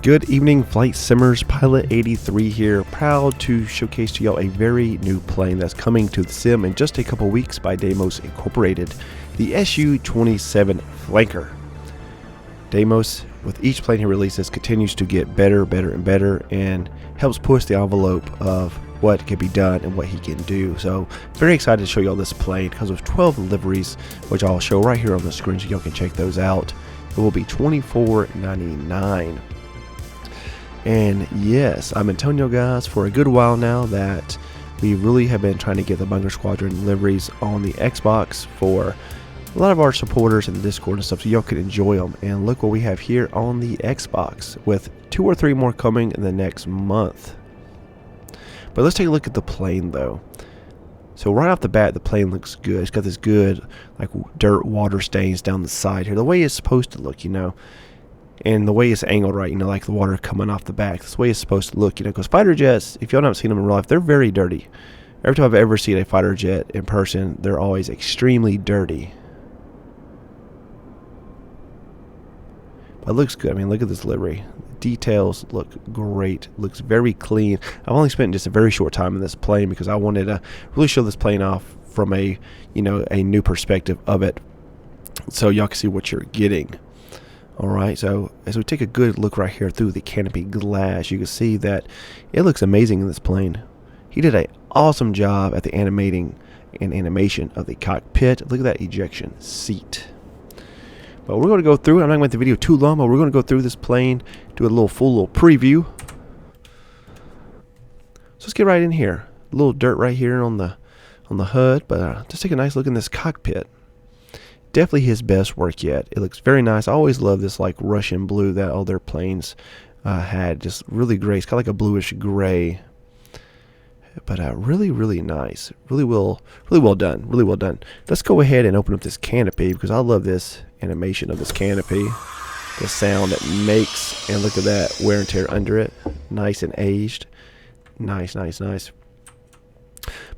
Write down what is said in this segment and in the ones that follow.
Good evening, Flight Simmers. Pilot 83 here, proud to showcase to y'all a very new plane that's coming to the sim in just a couple weeks by Deimos Incorporated, the SU-27 Flanker. Deimos, with each plane he releases, continues to get better and better and helps push the envelope of what can be done and what he can do. So very excited to show y'all this plane because of 12 liveries, which I'll show right here on the screen so y'all can check those out. It will be $24.99. And yes, I've been telling you guys for a good while now that we really have been trying to get the Bunker Squadron liveries on the Xbox for a lot of our supporters in the Discord and stuff, so y'all could enjoy them. And look what we have here on the Xbox, with 2 or 3 more coming in the next month. But let's take a look at the plane though. So right off the bat, the plane looks good. It's got this good like dirt water stains down the side here, the way it's supposed to look, you know. And the way it's angled right, you know, like the water coming off the back. That's the way it's supposed to look, you know, because fighter jets, if y'all haven't seen them in real life, they're very dirty. Every time I've ever seen a fighter jet in person, they're always extremely dirty. But it looks good. I mean, look at this livery. Details look great. Looks very clean. I've only spent just a very short time in this plane because I wanted to really show this plane off from a, you know, a new perspective of it, so y'all can see what you're getting. Alright, so as we take a good look right here through the canopy glass, you can see that it looks amazing in this plane. He did an awesome job at the animation of the cockpit. Look at that ejection seat. But we're going to go through it. I'm not going to make the video too long, but we're going to go through this plane, do a full preview. So let's get right in here. A little dirt right here on the HUD, but just take a nice look in this cockpit. Definitely his best work yet. It looks very nice. I always love this like Russian blue that all their planes had. Just really great. It's kind of like a bluish gray, but really nice. Really well done. Really well done. Let's go ahead and open up this canopy because I love this animation of this canopy. The sound it makes, and look at that wear and tear under it. Nice and aged. Nice.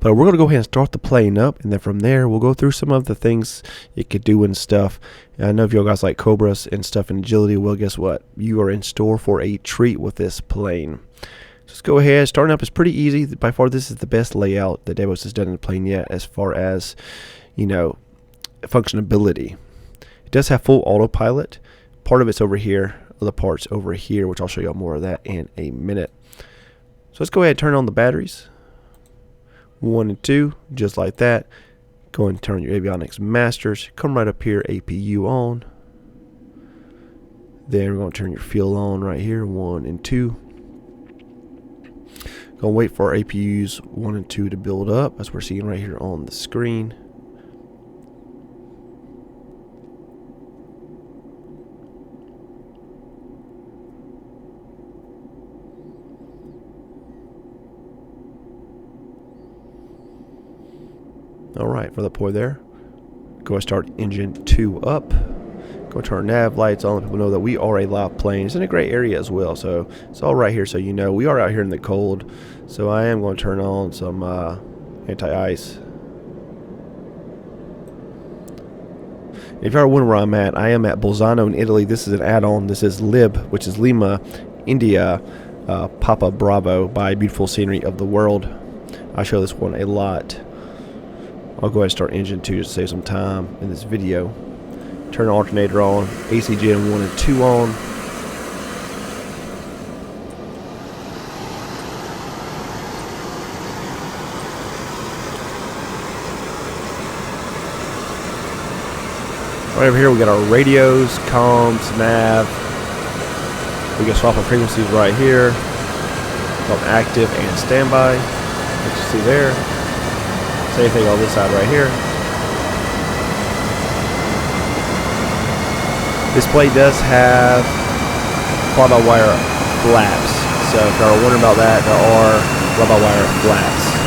But we're going to go ahead and start the plane up, and then from there we'll go through some of the things it could do and stuff. And I know if you guys like Cobras and stuff and agility, well, guess what? You are in store for a treat with this plane. Just go ahead. Starting up is pretty easy. By far, this is the best layout that Deimos has done in the plane yet, as far as, you know, functionability. It does have full autopilot. Part of it's over here, other parts over here, which I'll show you more of that in a minute. So let's go ahead and turn on the batteries. 1 and 2, just like that. Go and turn your avionics masters. Come right up here, APU on. Then we're going to turn your fuel on right here, 1 and 2. Going to wait for our APUs 1 and 2 to build up, as we're seeing right here on the screen. Alright, for the point there, go and start engine 2 up. Go turn our nav lights on. Let people know that we are a live plane. It's in a great area as well, so it's all right here. So you know we are out here in the cold. So I am going to turn on some anti-ice. If you are wondering where I'm at, I am at Bolzano in Italy. This is an add-on. This is Lib, which is Lima, India, Papa Bravo by Beautiful Scenery of the World. I show this one a lot. I'll go ahead and start engine 2 just to save some time in this video. Turn the alternator on, AC gen 1 and 2 on. Right over here we got our radios, comms, nav. We can swap our frequencies right here. From active and standby. What you see there. Same thing on this side right here. This plane does have fly-by-wire flaps. So if you're wondering about that, there are fly-by-wire flaps.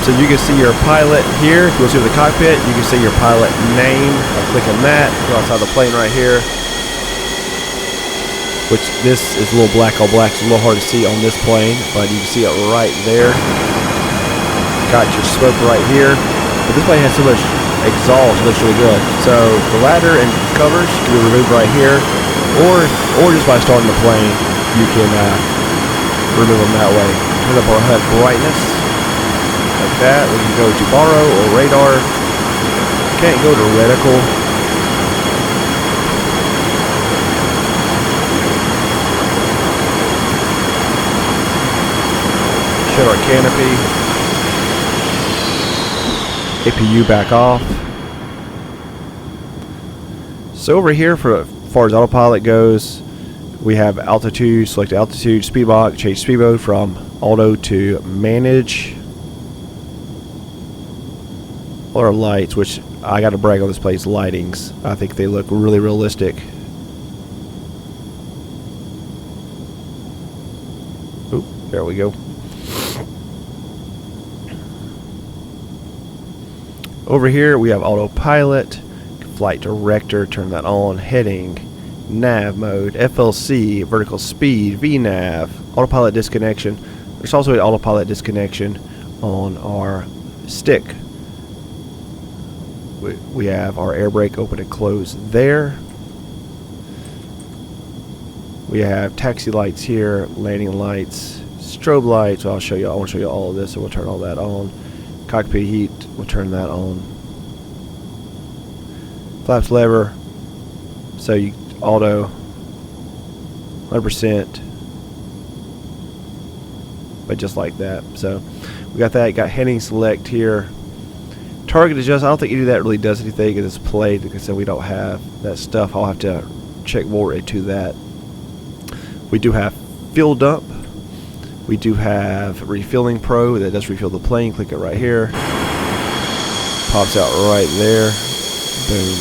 So you can see your pilot here. If you go to the cockpit, you can see your pilot name. I'll click on that. Go outside the plane right here. which this is a little black on black. It's a little hard to see on this plane, but you can see it right there. Got your smoke right here. But this plane has so much exhaust, it looks really good. So the ladder and covers can be removed right here, or just by starting the plane, you can remove them that way. Turn up our HUD brightness like that. We can go to borrow or radar. Can't go to reticle. Shut our canopy. APU back off. So over here, for as far as autopilot goes, we have altitude, select altitude, speed lock, change speed mode from auto to manage. All our lights, which I got to brag on this plane's lightings. I think they look really realistic. Oop, there we go. Over here we have autopilot, flight director, turn that on, heading, nav mode, FLC, vertical speed, VNAV, autopilot disconnection. There's also an autopilot disconnection on our stick. We have our air brake open and close there. We have taxi lights here, landing lights, strobe lights. So I want to show you all of this, so we'll turn all that on. Cockpit heat, we'll turn that on. Flaps lever, so you auto 100%, but just like that. So we got that. Got heading select here. Target adjust. I don't think any of that really does anything in this plane. Like I said, we don't have that stuff. I'll have to check more into that. We do have fuel dump. We do have Refilling Pro that does refill the plane. Click it right here. Pops out right there. Boom.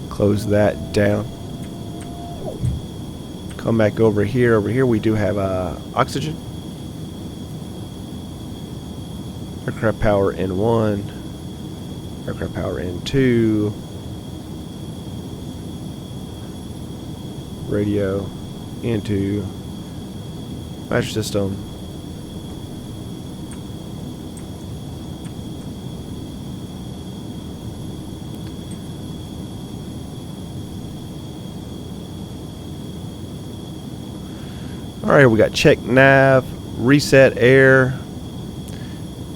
Close that down. Come back over here. Over here we do have oxygen. Aircraft power N1. Aircraft power N2. Radio N2. Master system. Alright, we got check nav, reset air,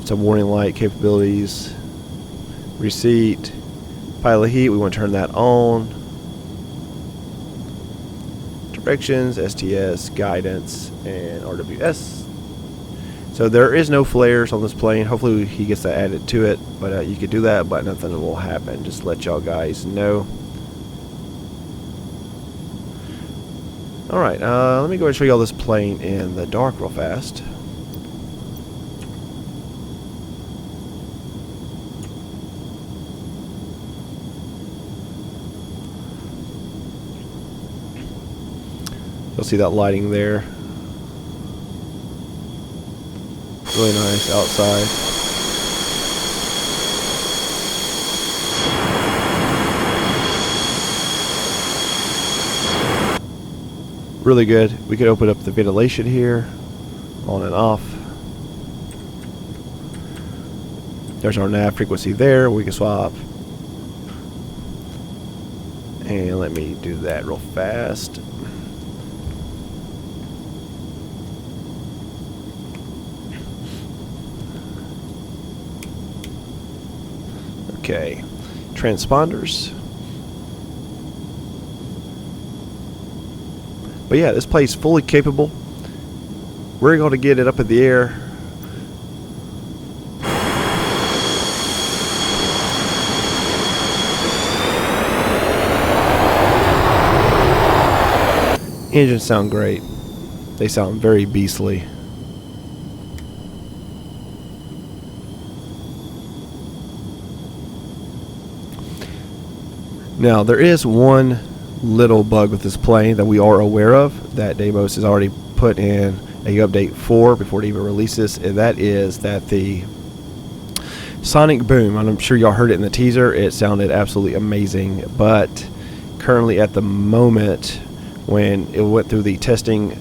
some warning light capabilities, receipt, pilot heat, we want to turn that on. Directions, STS, guidance, and RWS. So there is no flares on this plane. Hopefully he gets that added to it, but you could do that, but nothing will happen. Just to let y'all guys know. Alright, let me go ahead and show you all this plane in the dark real fast. You'll see that lighting there. Really nice outside. Really good. We could open up the ventilation here, on and off. There's our nav frequency there. We can swap. And let me do that real fast. Okay, transponders. But yeah, this plane's fully capable. We're going to get it up in the air. Engines sound great. They sound very beastly. Now, there is one little bug with this plane that we are aware of that Deimos has already put in a update for before it even releases, and that is that the sonic boom, and I'm sure y'all heard it in the teaser, it sounded absolutely amazing, but currently at the moment when it went through the testing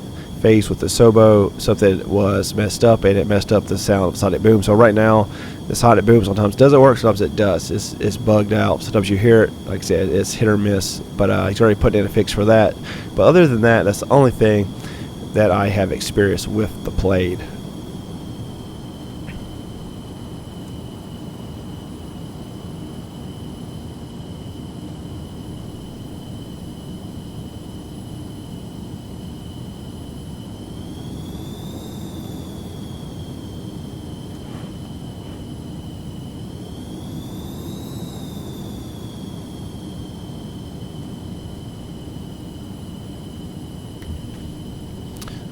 phase with the Sobo, something was messed up and it messed up the sound of sonic boom. So right now the sonic boom sometimes doesn't work, sometimes it does. It's bugged out. Sometimes you hear it, like I said, it's hit or miss, but he's already put in a fix for that. But other than that, that's the only thing that I have experienced with the Blade.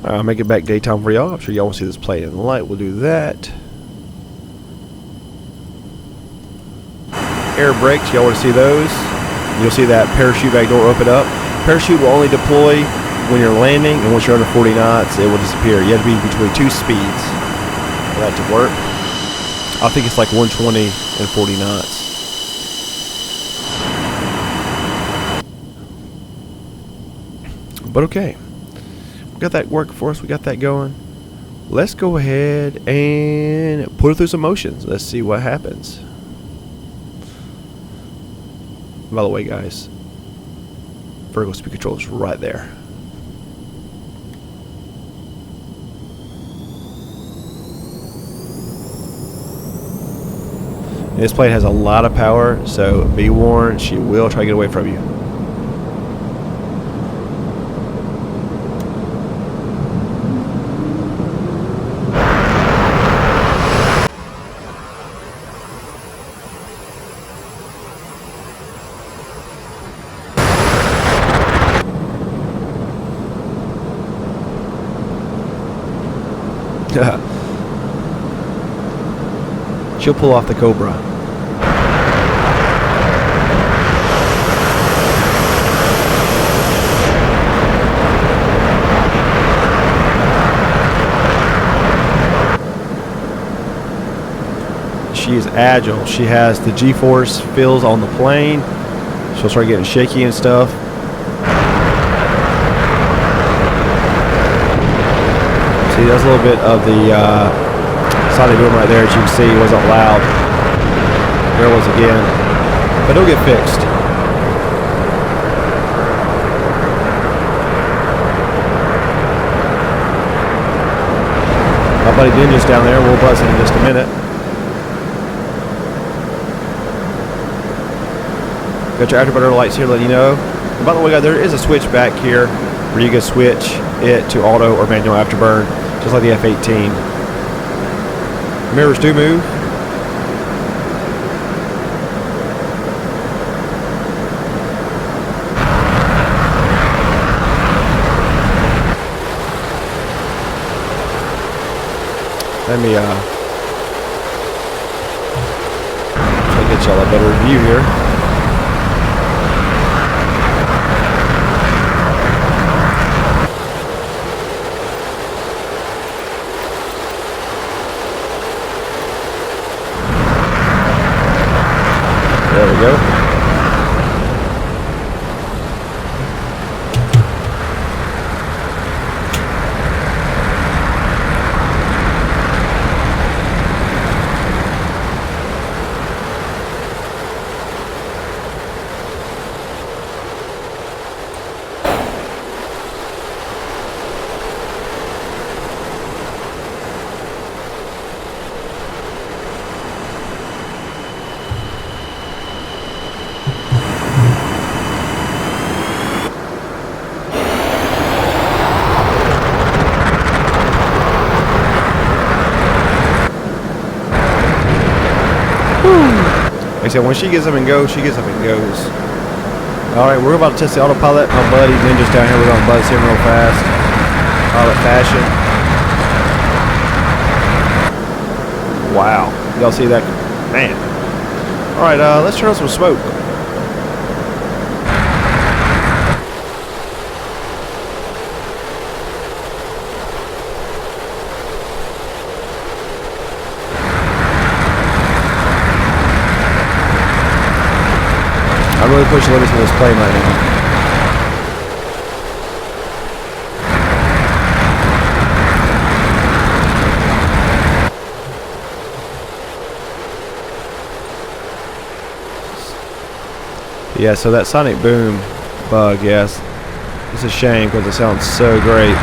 I'll make it back daytime for y'all. I'm sure y'all want to see this plane in the light. We'll do that. Air brakes, y'all want to see those. You'll see that parachute back door open up. Parachute will only deploy when you're landing, and once you're under 40 knots, it will disappear. You have to be between 2 speeds for that to work. I think it's like 120 and 40 knots. But okay. Got that working for us. We got that going. Let's go ahead and put it through some motions. Let's see what happens. By the way, guys, vertical speed control is right there. And this plane has a lot of power, so be warned, she will try to get away from you. She'll pull off the Cobra. She is agile. She has the G-force feels on the plane. She'll start getting shaky and stuff. See, there's a little bit of the sonic boom right there, as you can see. It wasn't loud. There it was again. But it'll get fixed. My buddy Ninja's down there. We'll buzz him in just a minute. Got your afterburner lights here, letting you know. And by the way, guys, there is a switch back here where you can switch it to auto or manual afterburn, just like the F-18. Mirrors do move. Let me try to get y'all a better view here. There we go. Like I said, when she gets up and goes, she gets up and goes. Alright, we're about to test the autopilot. My buddy Ninja's down here. We're going to buzz him real fast. Pilot fashion. Wow. Y'all see that? Man. Alright, let's turn on some smoke. I'm really pushing limits on this plane right now. Yeah, so that sonic boom bug, yes, it's a shame because it sounds so great.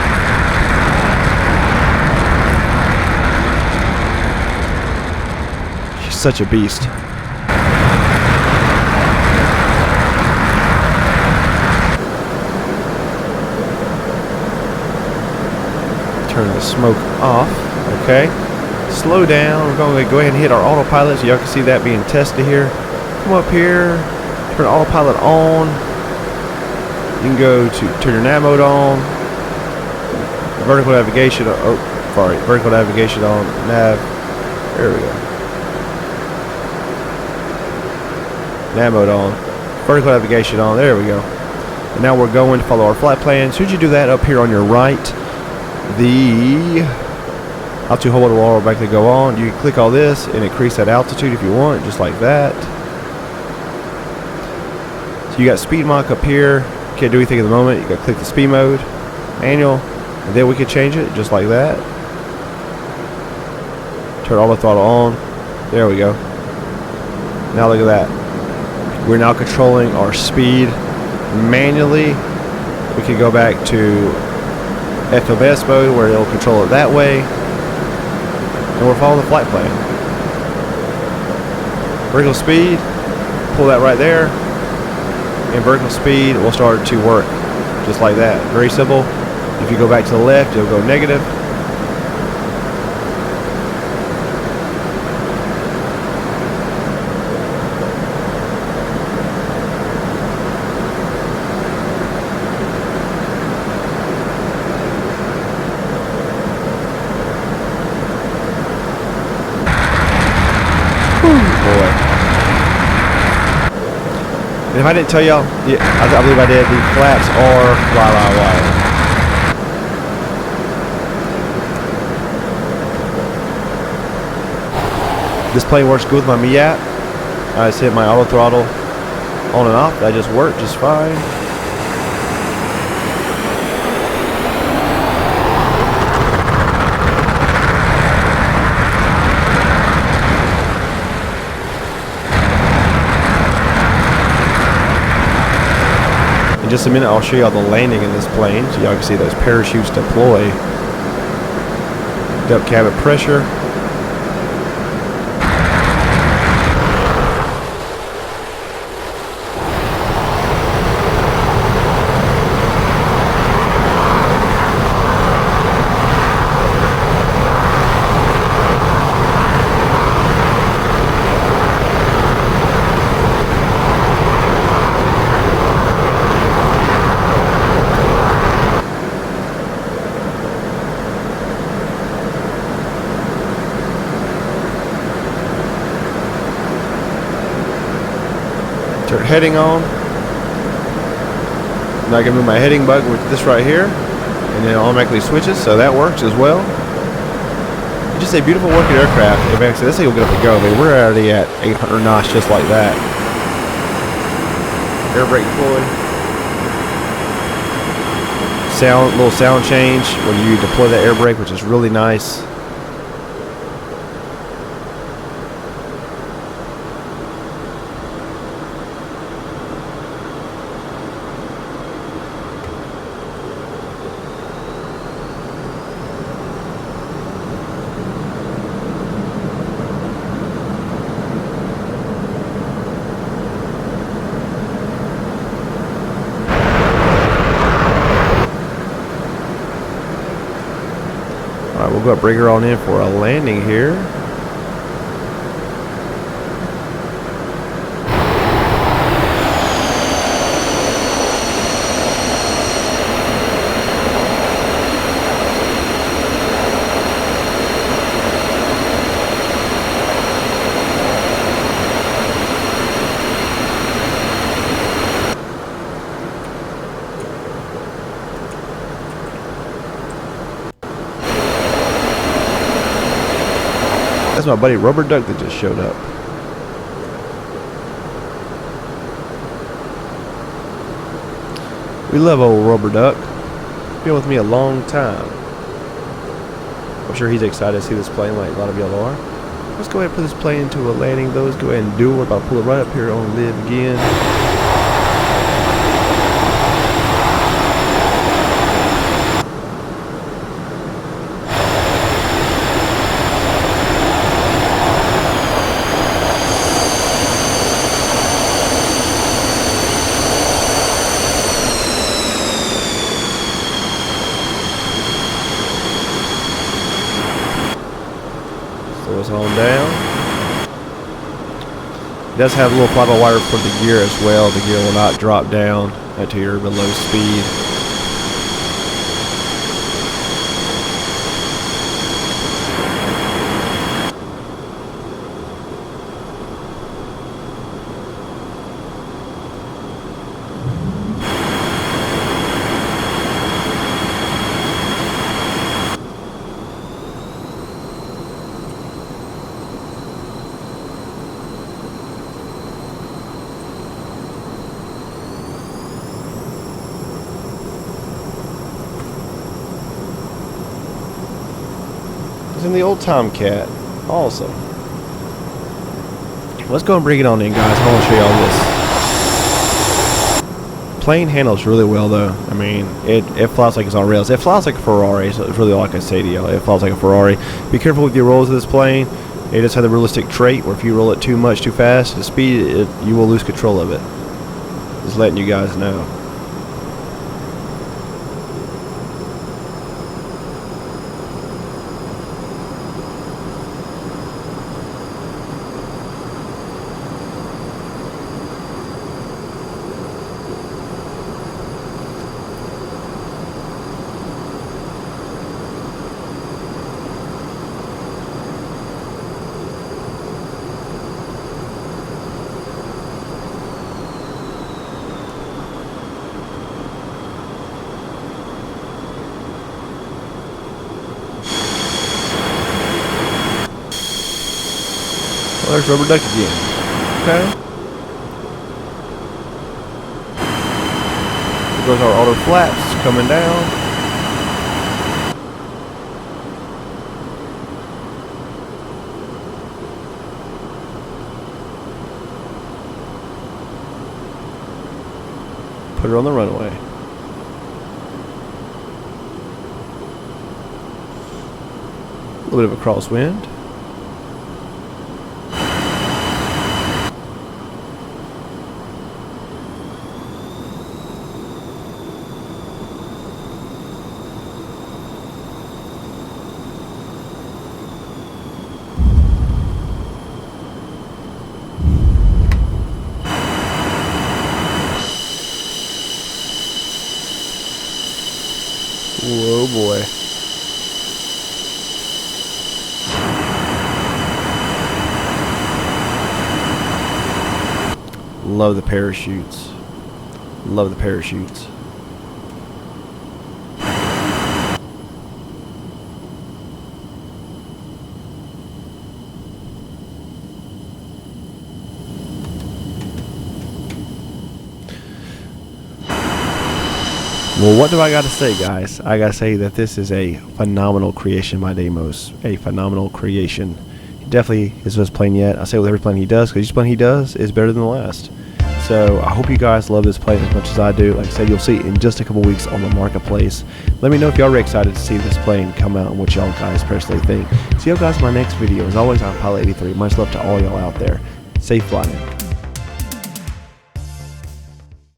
She's such a beast. Turn the smoke off. Okay. Slow down. We're going to go ahead and hit our autopilot so y'all can see that being tested here. Come up here. Turn autopilot on. You can go to turn your nav mode on. Vertical navigation. Oh, sorry. Vertical navigation on. Nav. There we go. Nav mode on. Vertical navigation on. There we go. And now we're going to follow our flight plan. As soon as you do that, up here on your right, the altitude hold will automatically go on. You can click all this and increase that altitude if you want, just like that. So you got speed mock up here. Can't do anything at the moment. You got to click the speed mode, manual, and then we can change it just like that. Turn all the throttle on. There we go. Now look at that. We're now controlling our speed manually. We can go back to FMS mode where it'll control it that way. And we're following the flight plan. Vertical speed, pull that right there. And vertical speed will start to work just like that. Very simple. If you go back to the left, it'll go negative. Boy. And if I didn't tell y'all, yeah, I believe I did, the flaps are wire. This plane works good with my MIAT. I just hit my auto throttle on and off. That just worked just fine. In just a minute, I'll show y'all the landing in this plane so y'all can see those parachutes deploy. Dump cabin pressure. Turn heading on. Now I can move my heading button with this right here, and then it automatically switches, so that works as well. It's just a beautiful working aircraft. And actually, this thing will get up and go. I mean, we're already at 800 knots just like that. Air brake deploy. Sound, little sound change when you deploy that air brake, which is really nice. Alright, we'll go bring her on in for a landing here. That's my buddy Rubber Duck that just showed up. We love old Rubber Duck. Been with me a long time. I'm sure he's excited to see this plane like a lot of y'all are. Let's go ahead and put this plane into a landing though. Let's go ahead and do it. I'll pull it right up here on live again. goes on down. It does have a little throttle wire for the gear as well. The gear will not drop down until you're below speed. It's in the old Tomcat. Awesome. Let's go and bring it on in, guys. I want to show you all this. Plane handles really well, though. I mean, it flies like it's on rails. It flies like a Ferrari, so it's really all I can say to you. It flies like a Ferrari. Be careful with your rolls of this plane. It does have the realistic trait where if you roll it too much, too fast, the speed, you will lose control of it. Just letting you guys know. Well, there's rubber duck again. Okay. There goes our auto flaps coming down. Put her on the runway. A little bit of a crosswind. Whoa, boy. Love the parachutes. Love the parachutes. Well, what do I got to say, guys? I got to say that this is a phenomenal creation by Deimos. A phenomenal creation. He definitely is his plane yet. I say with every plane he does, because each plane he does is better than the last. So I hope you guys love this plane as much as I do. Like I said, you'll see it in just a couple weeks on the marketplace. Let me know if y'all are excited to see this plane come out and what y'all guys personally think. See y'all guys in my next video. As always, I'm Pilot 83. Much love to all y'all out there. Safe flying.